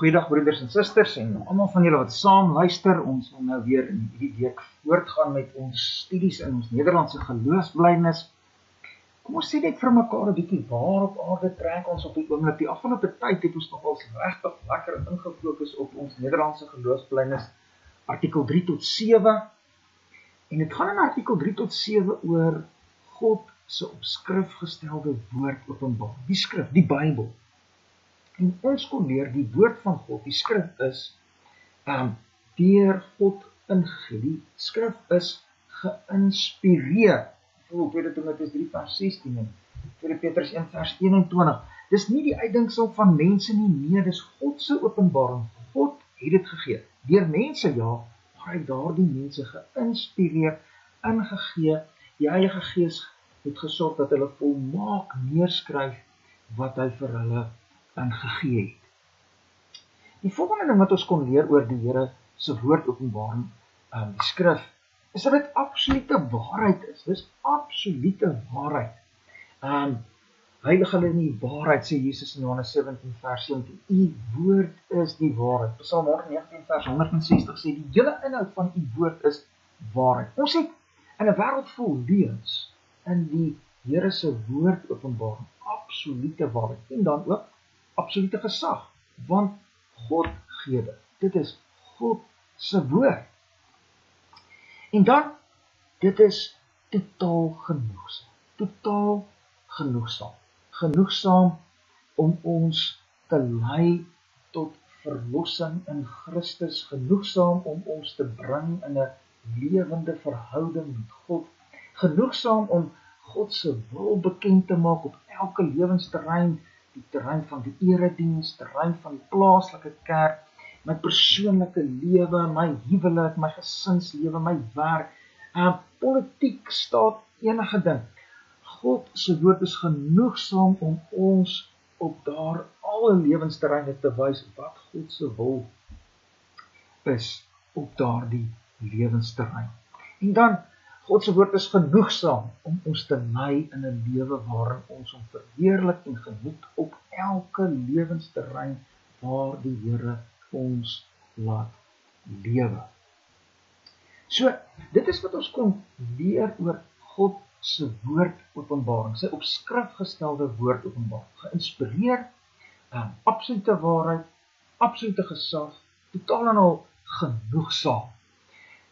Goeiedag broeders en susters en almal van julle wat saam luister. Ons wil nou weer in hierdie week voortgaan met ons studies in ons Nederlandse geloofsbelijdenis. Kom ons sê net vir mekaar 'n bietjie waar op aarde trek ons op die oomblik. Die afgelope tyd het ons nogals regtig lekker ingefokus op ons Nederlandse geloofsbelijdenis artikel 3 tot 7. En dit gaan in artikel 3 tot 7 oor God se op skrif gestelde woord openbaar. Die skrif, die Bybel. En ons kon leer die woord van God, die skrif is deur God ingegee. Die skrif is geïnspireer. Bijvoorbeeld 2 Timoteus 3 vers 16 en 2 Petrus 1 vers 21. Dis nie die uitdinksel van mense nie, nee, dis God se openbaring. God het dit gegee. Deur mense, ja, maar hy het daardie mense geïnspireer, ingegee. Die Heilige Gees het gesorg dat hulle volmaak neerskryf wat hy vir hulle ingegee het. Die volgende ding wat ons kon leer oor die Here se woord openbaring, die skrif, is dat dit absolute waarheid is. Dis absolute waarheid. Heilig hulle in die waarheid, sê Jesus in Johannes 17 vers 17. U woord is die waarheid. Psalm 119 vers 160 sê die hele inhoud van u woord is waarheid. Ons het in 'n wêreld vol leuns in die Here se woord openbaring absolute waarheid en dan ook absolute gesag, want God gee dit. Dit is God se woord. En dan, dit is totaal genoegsaam. Totaal genoegsaam. Genoegsaam om ons te lei tot verlossing in Christus. Genoegsaam om ons te bring in 'n lewende verhouding met God. Genoegsaam om God se wil bekend te maak op elke lewensterrein, die terrein van die erediens, terrein van die plaaslike kerk, my persoonlike lewe, my huwelik, my gesinslewe, my werk, politiek, staat, enige ding. God se woord is genoegsaam om ons op daar alle lewensterreine te wys wat God se wil is op daardie lewensterrein. En dan, God se woord is genoegsaam om ons te lei in 'n lewe waarin ons hom verheerlik en geniet op elke lewensterrein waar die Here ons laat lewe. So, dit is wat ons kon leer oor God se woord openbaring, sy op skrif gestelde woord openbaring, geïnspireer, absolute waarheid, absolute gesag, totaal en al genoegsaam.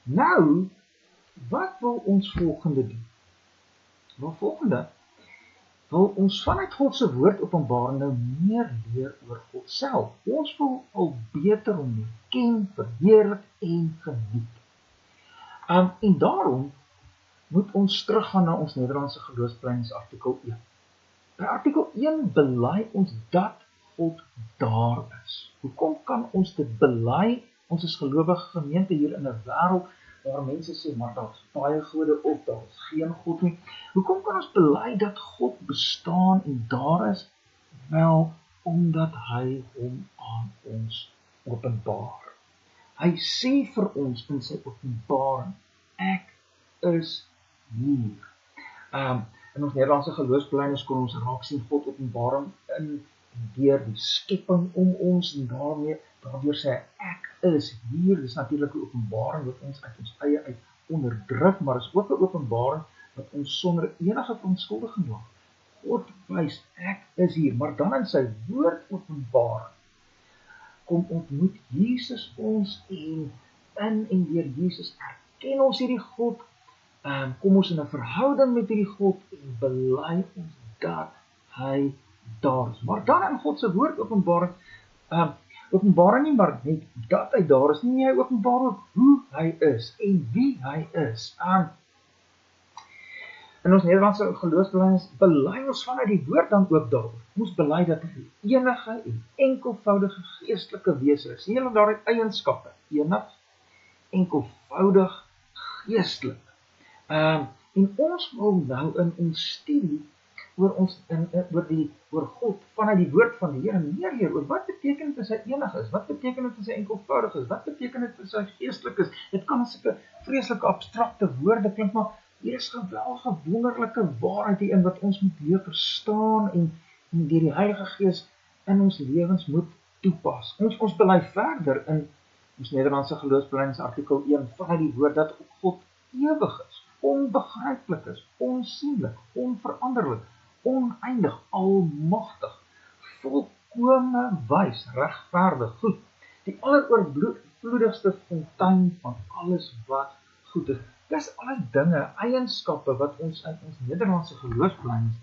Nou, wat wil ons volgende doen? Wel, volgende wil ons vanuit God se woord openbaring nou meer leer oor God self. Ons wil al beter hom leer ken, verheerlik en geniet. En daarom moet ons teruggaan na ons Nederlandse geloofsbelijdenis artikel 1. By artikel 1 bely ons dat God daar is. Hoekom kan ons dit bely? Ons is gelowige gemeente hier in 'n wêreld waar mense sê, maar daar is baie gode of daar is geen God nie. Hoekom kan ons bely dat God bestaan en daar is? Wel, omdat hy hom aan ons openbaar. Hy sê vir ons in sy openbaring, ek is hier. In ons Nederlandse geloofsbelijdenis kon ons raak sien God openbaring in deur die skepping om ons en daardeur sê ek is hier. Dis natuurlik 'n openbaring wat ons uit ons eie uit onderdruk, maar is ook 'n openbaring wat ons sonder enige verontskuldiging laat. God wys ek is hier, maar dan in sy woord openbaring kom ontmoet Jesus ons en deur Jesus erken ons hierdie God, kom ons in 'n verhouding met hierdie God en bely ons dat hy daar is. Maar dan in God se woord openbaring nie maar net dat hy daar is nie, hy openbaar ook hoe hy is en wie hy is. In ons Nederlandse geloofsbelijdenis bely ons vanuit die woord dan ook daaroor. Ons bely dat hy enige en enkelvoudige geestelike wese is. Hele daardie eienskappe, enig, enkelvoudig, geestelik. En ons wil nou in ons studie oor God vanuit die woord van die Here meer leer oor wat beteken dit as hy enig is, wat beteken dit as hy enkelvoudig is, wat beteken dit as hy geestelik is. Dit kan as 'n vreeslike abstrakte woorde klink, maar hier is geweldige wonderlike waarheid hierin wat ons moet leer verstaan en deur die Heilige Gees in ons lewens moet toepas. Ons bely verder in ons Nederlandse geloofsbelijdenis artikel 1 vanuit die woord dat God ewig is, onbegryplik is, onsienlik, onveranderlik, oneindig, almagtig, volkome wys, regverdig, goed, die alleroorvloedigste fontein van alles wat goed is. Dis alles dinge, eienskappe wat ons in ons Nederlandse geloofsbelijdenis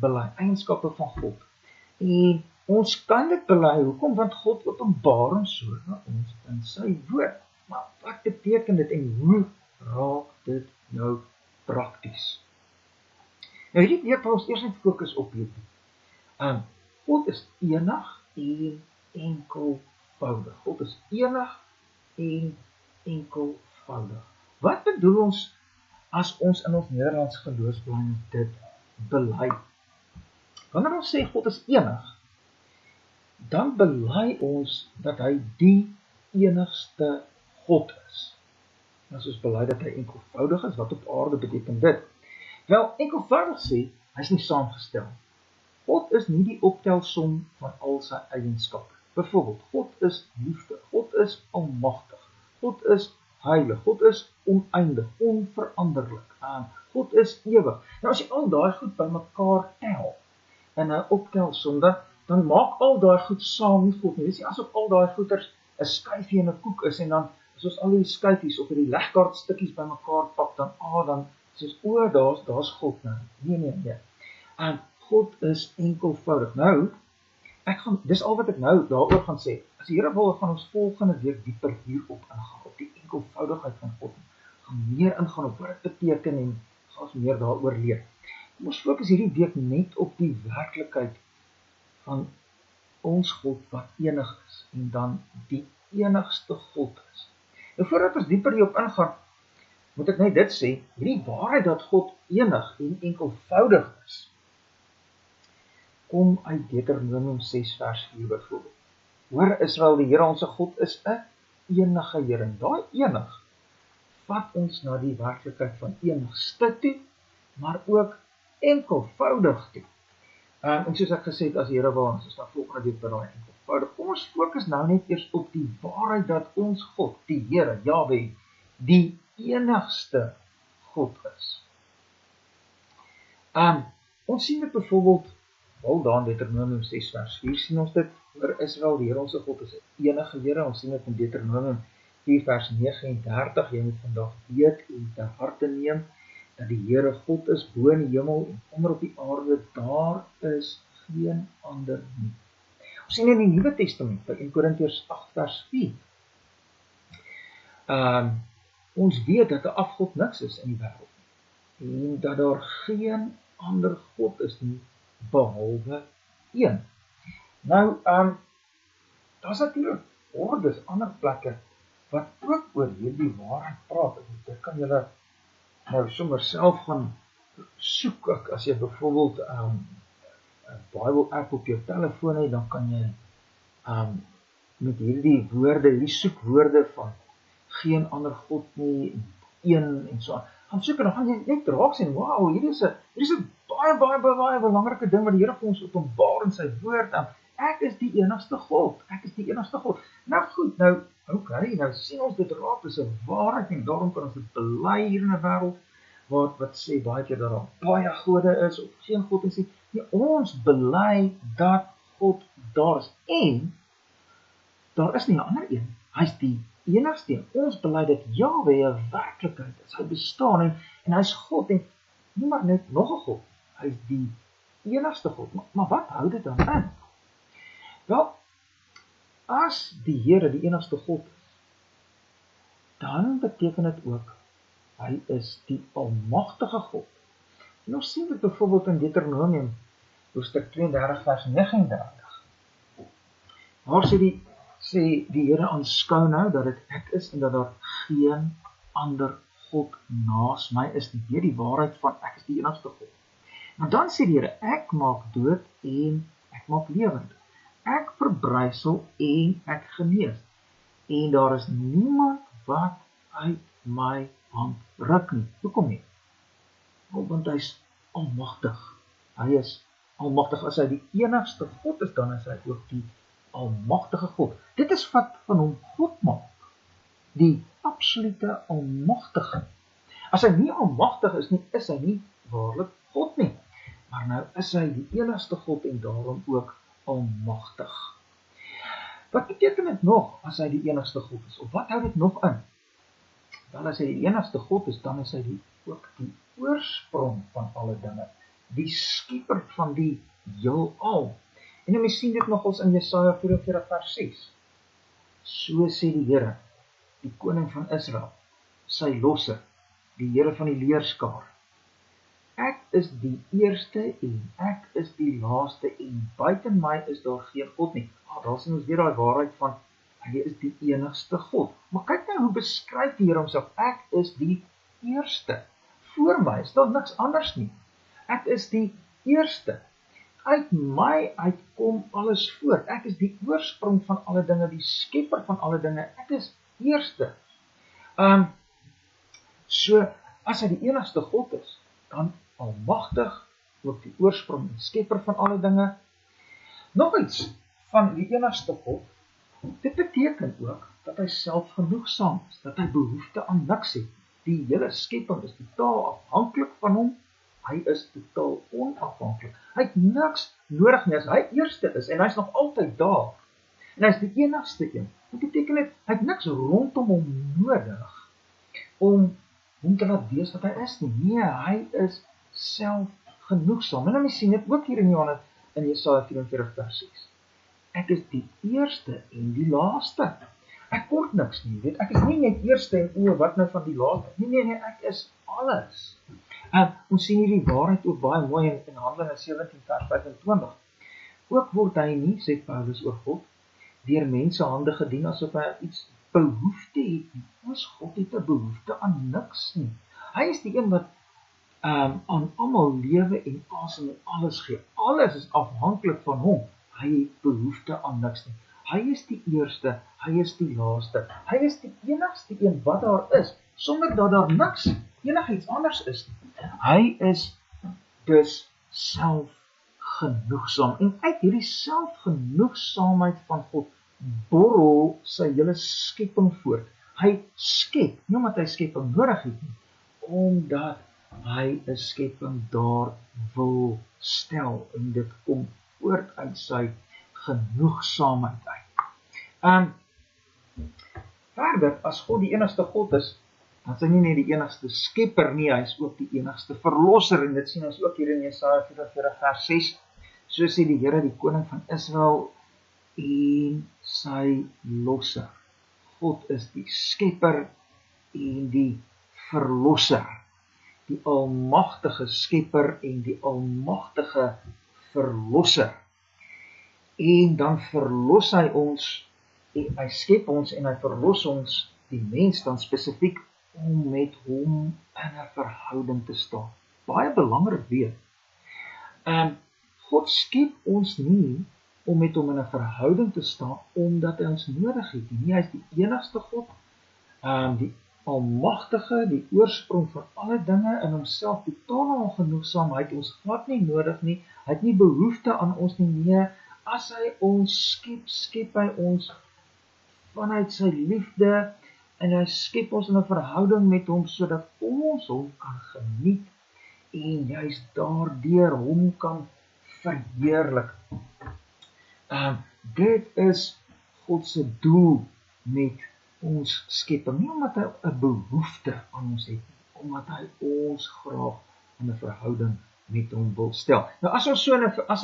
bely, eienskappe van God. En ons kan dit bely, hoekom? Want God openbaar ons so na ons in sy woord. Maar wat beteken dit en hoe raak dit nou prakties? Nou hierdie week wil ons eers net fokus op hierdie. God is enig en enkelvoudig. God is enig en enkelvoudig. Wat bedoel ons as ons in ons Nederlands geloofsbelijdenis dit bely? Wanneer ons sê God is enig, dan bely ons dat hy die enigste God is. As ons bely dat hy enkelvoudig is, wat op aarde beteken dit? Wel, enkelvoudig sê, hy is nie saamgestel. God is nie die optelsom van al sy eienskappe. Byvoorbeeld, God is liefde, God is almagtig, God is heilig, God is oneindig, onveranderlik, God is ewig. Nou as jy al daai goed by mekaar tel, in 'n optelsom, dan maak al daai goed saam nie God nie. Dis nie asof al daai goeders 'n skyfie en 'n koek is, en dan soos al die skyfies of die legkaartstukkies by mekaar pak, dan soos, daar's God nou. Nee. En God is enkelvoudig. Nou, dis al wat ek nou daaroor gaan sê. As die Here wil, gaan ons volgende week dieper hierop ingaan, op die enkelvoudigheid van God. Gaan meer ingaan op wat dit beteken en gaan ons meer daaroor leer. Kom ons fokus hierdie week net op die werklikheid van ons God wat enig is en dan die enigste God is. Nou voordat ons dieper hierop ingaan, moet ek net dit sê, hierdie waarheid dat God enig en enkelvoudig is, kom uit Deuteronomium 6 vers 4 byvoorbeeld. Hoor Israel, die Here ons God is 'n enige Here. Daai enig vat ons na die werklikheid van enigste toe, maar ook enkelvoudig toe. En soos ek gesê het, as die Here wil, ons is dan volgende week by daai enkelvoudig. Kom ons fokus nou net eers op die waarheid dat ons God, die Here, Jahwe, die enigste God is. Ons sien dit byvoorbeeld, wel daar in Deuteronomium 6 vers 4 sien ons dit, oor Israel, die Here ons God is 'n enige Here. Ons sien dit in Deuteronomium 4 vers 39, jy moet vandag weet en ter harte neem, dat die Here God is bo in die hemel en onder op die aarde, daar is geen ander nie. Ons sien in die Nuwe Testament, by 1 Korintiërs 8 vers 4, ons weet dat 'n afgod niks is in die wêreld, en dat daar geen ander God is nie, behalwe een. Nou, daar's natuurlik hordes ander plekke wat ook oor hierdie waarheid praat. Dit kan julle nou sommer self gaan soek. As jy byvoorbeeld 'n Bible app op jou telefoon het, dan kan jy met hierdie woorde, hierdie soekwoorde van geen ander God nie, een en so aan, gaan soek en dan gaan jy net raak sien, wow, hier is 'n baie belangrike ding wat die Here vir ons openbaar in sy woord. Ek is die enigste God. Ek is die enigste God. Nou goed, nou sien ons dit raak, dis 'n waarheid en daarom kan ons dit bely hier in 'n wêreld wat sê baie keer dat daar baie gode is of geen God is nie. Nee, ons bely dat God daar is en daar is nie 'n ander een. Hy is die enigste een. Ons bely dat Jahwe 'n werklikheid is. Hy bestaan en hy is God en nie maar net nog 'n God. Hy is die enigste God. Maar wat hou dit dan in? Wel, as die Here die enigste God is, dan beteken dit ook, hy is die almagtige God. En ons sien dit byvoorbeeld in Deuteronomium, hoofstuk 32 vers 39. Waar sê die Here, aanskou nou dat dit ek is en dat daar geen ander God naas my is nie. Weer die waarheid van ek is die enigste God. Maar dan sê die Here, ek maak dood en ek maak lewend. Ek verbrysel en ek genees. En daar is niemand wat uit my hand ruk nie. Hoekom nie? Want hy is almagtig. Hy is almagtig. As hy die enigste God is, dan is hy ook die almagtige God. Dit is wat van hom God maak, die absolute almagtige. As hy nie almagtig is nie, is hy nie waarlik God nie. Maar nou is hy die enigste God en daarom ook almagtig. Wat beteken dit nog as hy die enigste God is? Of wat hou dit nog in? Wel, as hy die enigste God is, dan is hy ook die oorsprong van alle dinge. Die skepper van die heelal. En ons sien dit nogals in Jesaja 44 vers 6. So sê die Here, die koning van Israel, sy losser, die Here van die leerskaar. Ek is die eerste en ek is die laaste en buiten my is daar geen God nie. Daar sien ons weer daai waarheid van, hy is die enigste God. Maar kyk nou hoe beskryf die Here homself, ek is die eerste. Voor my is daar niks anders nie. Ek is die eerste. Uit my uitkom alles voort. Ek is die oorsprong van alle dinge, die skepper van alle dinge. Ek is eerste. So, as hy die enigste God is, dan almagtig, ook die oorsprong en skepper van alle dinge. Nog iets van die enigste God, dit beteken ook dat hy selfgenoegsaam is, dat hy behoefte aan niks het. Die hele skepping is totaal afhanklik van hom, hy is totaal onafhanklik. Hy het niks nodig nie, as hy eerste is, en hy is nog altyd daar, en hy is die enigste een. Dit beteken dit, hy het niks rondom hom nodig, om hom te laat wees wat hy is nie. Nee, hy is selfgenoegsaam. En dan sien dit ook hier in Jesaja 44 vers 6. Ek is die eerste en die laaste. Ek kort niks nie, weet. Ek is nie net eerste en wat nou van die laaste. Nee, ek is alles. Ons sien hierdie waarheid ook baie mooi in Handelinge 17 vers 25. Ook word hy nie, sê Paulus oor God, deur mense hande gedien asof hy iets behoefte het nie. Ons God het 'n behoefte aan niks nie. Hy is die een wat aan almal lewe en asem en alles gee. Alles is afhanklik van hom. Hy het behoefte aan niks nie. Hy is die eerste, hy is die laaste. Hy is die enigste een wat daar is, sonder dat daar niks, enigiets anders is nie. Hy is dus selfgenoegsaam. En uit hierdie selfgenoegsaamheid van God borrel sy hele skepping voort. Hy skep, nie omdat hy skepping nodig het nie, omdat hy 'n skepping daar wil stel, en dit kom voort uit sy genoegsaamheid uit. Verder, as God die enigste God is, dan is hy nie net die enigste skepper nie, hy is ook die enigste verlosser, en dit sien ons ook hier in Jesaja 44 vers 6, so sê die Here, die koning van Israel, en sy losser. God is die skepper en die verlosser, die almagtige skepper en die almagtige verlosser. En dan verlos hy ons, hy skep ons en hy verlos ons, die mens dan spesifiek, om met hom in 'n verhouding te staan. Baie belangrik weet. God skep ons nie om met hom in 'n verhouding te staan, omdat hy ons nodig het. Nee, hy is die enigste God, die almagtige, die oorsprong van alle dinge, in homself totaal ongenoegsaam, hy het ons glad nie nodig nie, hy het nie behoefte aan ons nie. Nee, as hy ons skep, skep hy ons vanuit sy liefde, en hy skep ons in 'n verhouding met hom, sodat ons hom kan geniet, en juist daardeur hom kan verheerlik. Dit is God se doel met ons skepping, nie omdat hy 'n behoefte aan ons het, omdat hy ons graag in 'n verhouding met hom wil stel. Nou as hy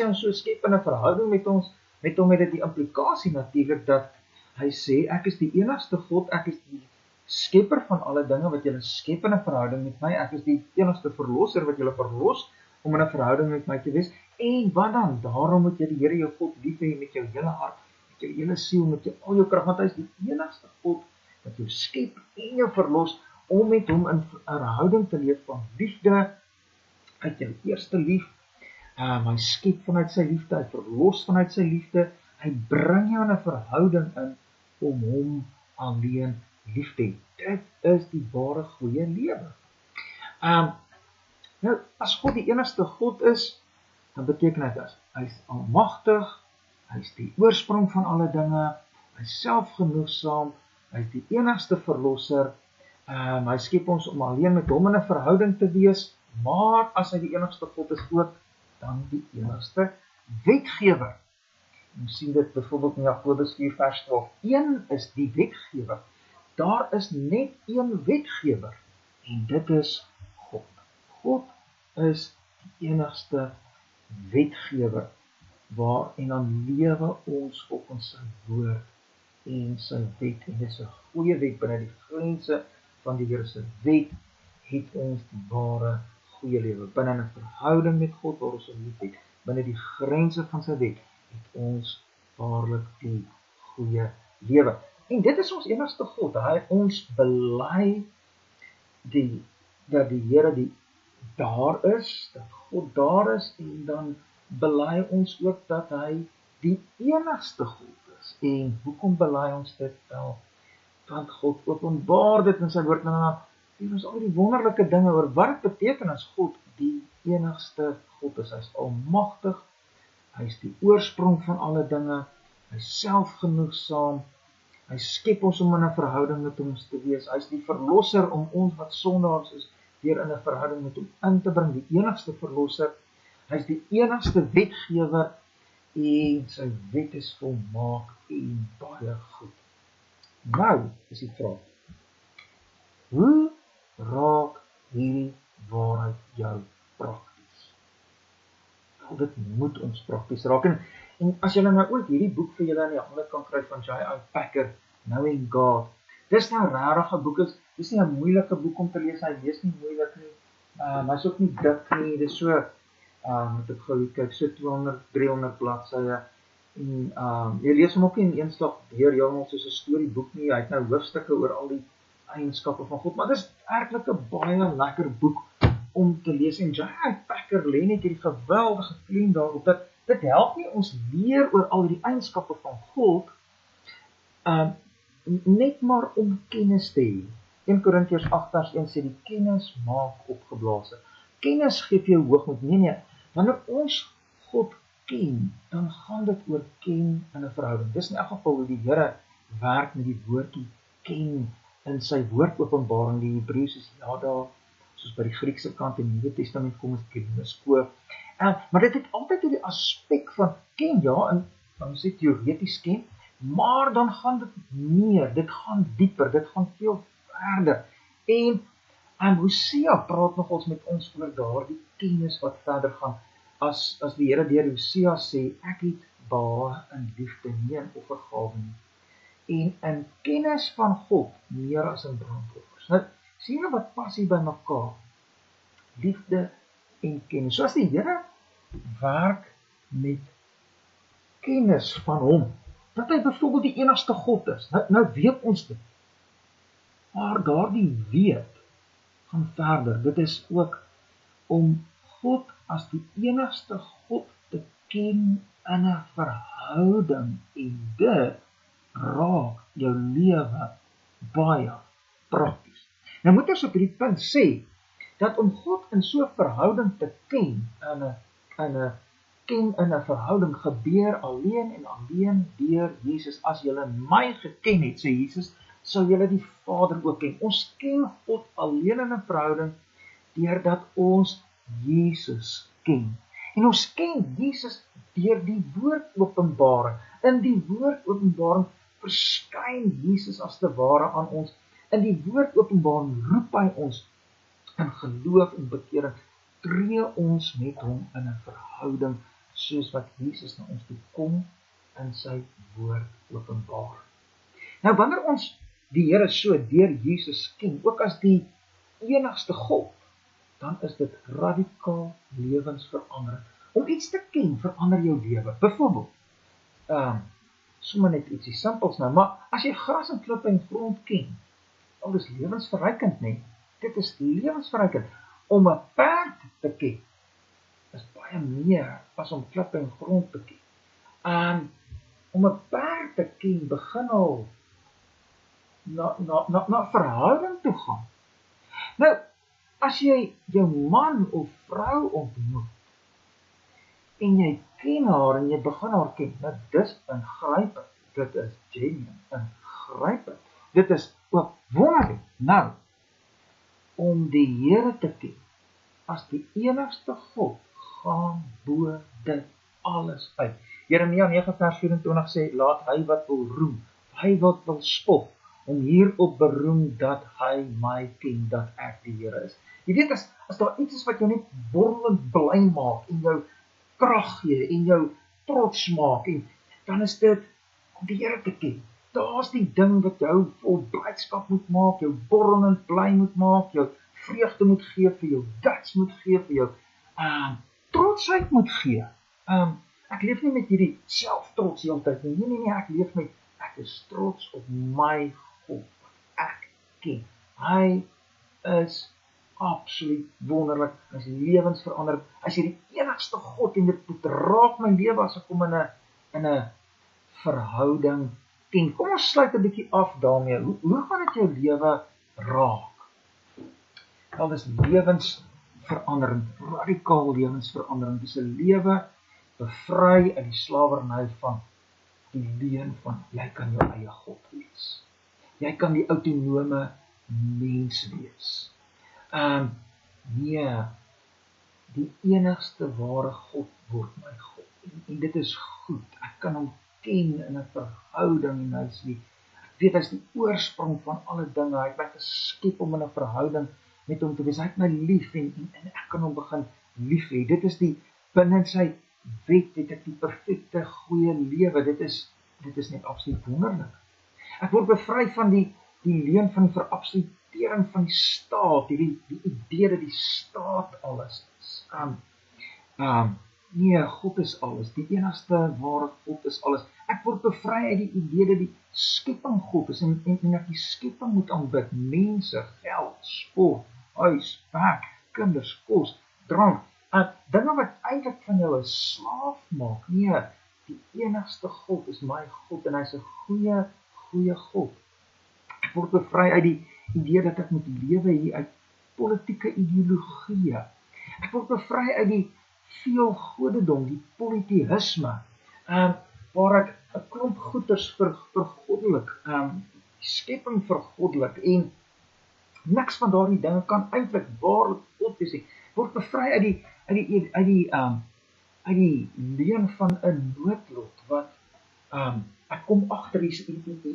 ons so skep in 'n verhouding met hom het dit die implikasie natuurlik dat hy sê, ek is die enigste God, ek is die skepper van alle dinge wat julle skep in 'n verhouding met my, ek is die enigste verlosser wat julle verlos om in 'n verhouding met my te wees, en wat dan? Daarom moet jy die Here jou God lief hê met jou hele hart, met jou hele siel, met jou al jou krag, want hy is die enigste God wat jou skep en jou verlos, om met hom in 'n verhouding te leef van liefde, uit jou eerste lief, hy skep vanuit sy liefde, hy verlos vanuit sy liefde, hy bring jou in 'n verhouding in, om hom alleen lief te hê. Dit is die ware goeie lewe. Nou, as God die enigste God is, dan beteken dit hy is almagtig, Hy is die oorsprong van alle dinge, hy is selfgenoegsaam, hy is die enigste verlosser, hy skep ons om alleen met hom in 'n verhouding te wees, maar as hy die enigste God is ook, dan die enigste wetgewer. Ons sien dit byvoorbeeld in Jakobus 4 vers 12. Een is die wetgewer. Daar is net een wetgewer, en dit is God. God is die enigste wetgewer, en dan lewe ons volgens sy woord en sy wet, en dit is 'n goeie wet. Binne die grense van die Here se wet het ons die ware goeie lewe. Binne 'n verhouding met God waar ons hom liefhet, binne die grense van sy wet het ons waarlik die goeie lewe. En dit is ons enigste God. Ons bely dat die Here daar is, dat God daar is, en dan bely ons ook dat hy die enigste God is. En hoekom bely ons dit wel? Want God openbaar dit in sy woord, en dan gee ons al die wonderlike dinge oor wat dit beteken as God die enigste God is. Hy is almagtig, hy is die oorsprong van alle dinge, hy is selfgenoegsaam, hy skep ons om in 'n verhouding met hom te wees, hy is die verlosser om ons wat sondaars is, weer in 'n verhouding met hom in te bring, die enigste verlosser, hy is die enigste wetgewer, en sy wet is volmaak en baie goed. Nou is die vraag, hoe raak hierdie waarheid jou prakties? Wel, dit moet ons prakties raak, en as julle nou ook hierdie boek vir julle aan die hande kan kry van J.I. Packer, Knowing God, dis nou regtig 'n boek, dis nie 'n moeilike boek om te lees, hy lees nie moeilik nie, hy is ook nie dik nie, dis so, moet ek gou kyk, so 200, 300 bladsye, en jy lees hom ook nie in een slag deur, heeltemal soos 'n storieboek nie, hy het nou hoofstukke oor al die eienskappe van God, maar dis werklik 'n baie lekker boek om te lees, en J.I. Packer lê net hierdie geweldige klem daarop, dat dit help nie ons leer oor al die eienskappe van God, net maar om kennis te hê. 1 Korintiërs 8 vers 1 sê, die kennis maak opgeblaas. Kennis gee vir jou hoogmoed. Nee, wanneer ons God ken, dan gaan dit oor ken in 'n verhouding. Dis in elk geval hoe die Here werk met die woordjie ken in sy woordopenbaring. Die Hebreëus is daar, soos by die Griekse kant in die Nuwe Testament kom ons gnosko. Maar dit het altyd hierdie aspek van ken, ja, en dan sê teoreties ken, maar dan gaan dit meer, dit gaan dieper, dit gaan veel verder. En Hosea praat nogals met ons oor daardie kennis wat verder gaan, as die Here deur Hosea sê, ek het behaag in liefde, nie in offergawe nie, en in kennis van God, meer as in brandoffers. Nou, sien jy wat pas hier by mekaar? Liefde en kennis. So as die Here werk met kennis van hom, dat hy byvoorbeeld die enigste God is, nou weet ons dit, maar daardie weet gaan verder. Dit is ook om God as die enigste God te ken in 'n verhouding, en dit raak jou lewe baie prakties. Nou moet ons op hierdie punt sê, dat om God in so 'n verhouding te ken, in 'n verhouding gebeur alleen en alleen deur Jesus. As julle my geken het, sê Jesus, sal julle die Vader ook ken. Ons ken God alleen in 'n verhouding deurdat ons Jesus ken. En ons ken Jesus deur die woordopenbaring. In die woordopenbaring verskyn Jesus as te ware aan ons. In die woordopenbaring roep hy ons in geloof en bekering, tree ons met hom in 'n verhouding, soos wat Jesus na ons toe kom in sy woord openbaar. Nou, wanneer ons die Here so deur Jesus ken, ook as die enigste God, dan is dit radikaal lewensverandering. Om iets te ken, verander jou lewe. Byvoorbeeld, sommer net ietsie simpels nou, maar as jy gras en klippe en grond ken, al is lewensverrykend, nee, dit is lewensverrykend. Om 'n perd te ken, is baie meer as om klippe en grond te ken. Om 'n perd te ken, begin al na verhouding toe gaan. Nou, as jy jou man of vrou ontmoet, en jy ken haar en jy begin haar ken, nou dis ingrypend, dit is genuine, ingrypend, dit is ook wonderlik. Nou, om die Here te ken, as die enigste God, gaan bo dit alles uit. Jeremia 9 vers 24 sê, laat hy wat wil roem, hy wat wil spot, om hierop beroem dat hy my ken, dat ek die Here is. Jy weet, as daar iets is wat jou net borrelend bly maak, en jou krag gee, en jou trots maak, en dan is dit om die Here te ken. Daar's die ding wat jou vol blydskap moet maak, jou borrelend bly moet maak, jou vreugde moet gee, vir jou guts moet gee, vir jou trotsheid moet gee. Ek leef nie met hierdie selftrots die hele tyd nie. Nee, ek leef met, ek is trots op my God, wat ek ken. Hy is absoluut wonderlik, hy is lewensveranderd, hy is die enigste God, en dit raak my lewe as ek hom in 'n verhouding ken. Kom ons sluit 'n bietjie af daarmee. Hoe gaan dit jou lewe raak? Wel, dis lewensveranderend, radikaal lewensveranderend. Dis 'n lewe bevry uit die slawerny van die leuen van jy kan jou eie God wees. Jy kan die autonome mens wees. Nee, die enigste ware God word my God. En dit is goed. Ek kan hom ken in 'n verhouding, en hy is ek weet, hy is die oorsprong van alle dinge. Hy het my geskep om in 'n verhouding met hom te wees. Hy het my lief, en ek kan hom begin lief hê. Dit is die, binne sy wet het ek die perfekte goeie lewe. Dit is net absoluut wonderlik. Ek word bevry van die leuen van die verabsolutering van die staat, die idee dat die staat alles is. Nee, God is alles, die enigste ware God is alles. Ek word bevry uit die idee dat die skepping God is, en ek die skepping moet aanbid, mense, geld, sport, huis, werk, kinders, kos, drank, dinge wat eintlik van jou 'n slaaf maak. Nee, die enigste God is my God, en hy is 'n goeie God. Ek word bevry uit die idee dat ek moet lewe hier uit politieke ideologie. Ek word bevry uit die veel godedom, die polytheïsme, waar ek 'n klomp goeders vergoddelik, die skepping vergoddelik, en niks van daardie dinge kan eintlik waarlik God wees nie. Word bevry uit die leuen van 'n noodlot, wat ek kom agter, hier's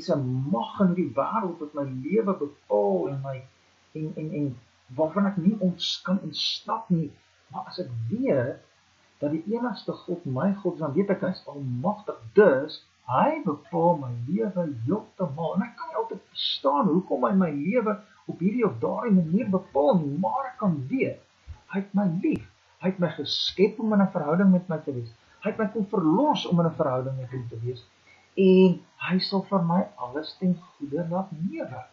'n mag in die wêreld wat my lewe bepaal, en waarvan ek nie kan ontsnap nie. Maar as ek weet dat die enigste God my God is, dan weet ek hy is almagtig, dus hy bepaal my lewe heeltemal. En ek kan nie altyd verstaan hoekom hy my lewe op hierdie of daardie manier bepaal nie, maar ek kan weet, hy het my lief. Hy het my geskep om in 'n verhouding met my te wees. Hy het my kom verlos om in 'n verhouding met hom te wees. En hy sal vir my alles ten goeie laat meewerk.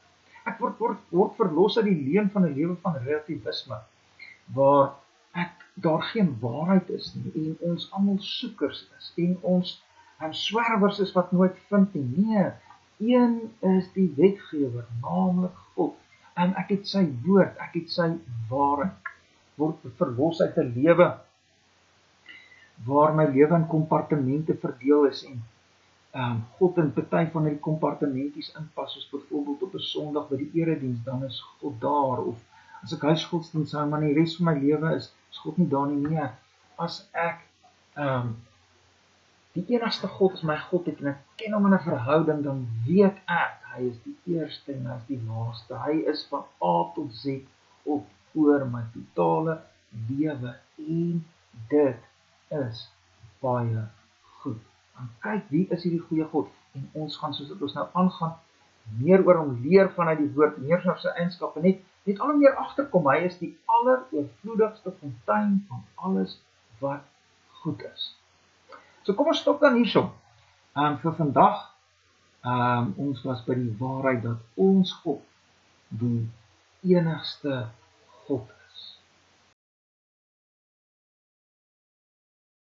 Ek word verlos uit die leuen van 'n lewe van relativisme, waar daar geen waarheid is nie, en ons almal soekers is, en ons swerwers is wat nooit vind nie. Nee, een is die wetgewer, naamlik God. Ek het sy woord, ek het sy waarheid. Word verlos uit 'n lewe waar my lewe in kompartemente verdeel is, en God in party van die kompartementies inpas, soos byvoorbeeld op 'n Sondag by die erediens, dan is God daar, of as ek huisgodsdienst hou, maar die res van my lewe is God nie daar nie. Nee, as ek die enigste God is my God het, en ek ken hom in 'n verhouding, dan weet ek, hy is die eerste en hy is die laaste. Hy is van A tot Z op oor my totale lewe, en dit is baie goed. En kyk, wie is hierdie goeie God? En ons gaan, soos dit ons nou aangaan, meer oor hom leer vanuit die woord, meer oor sy eienskappe, net al meer agterkom. Hy is die alleroorvloedigste fontein van alles wat goed is. So kom ons stop dan hierso. Vir vandag, ons was by die waarheid dat ons God die enigste God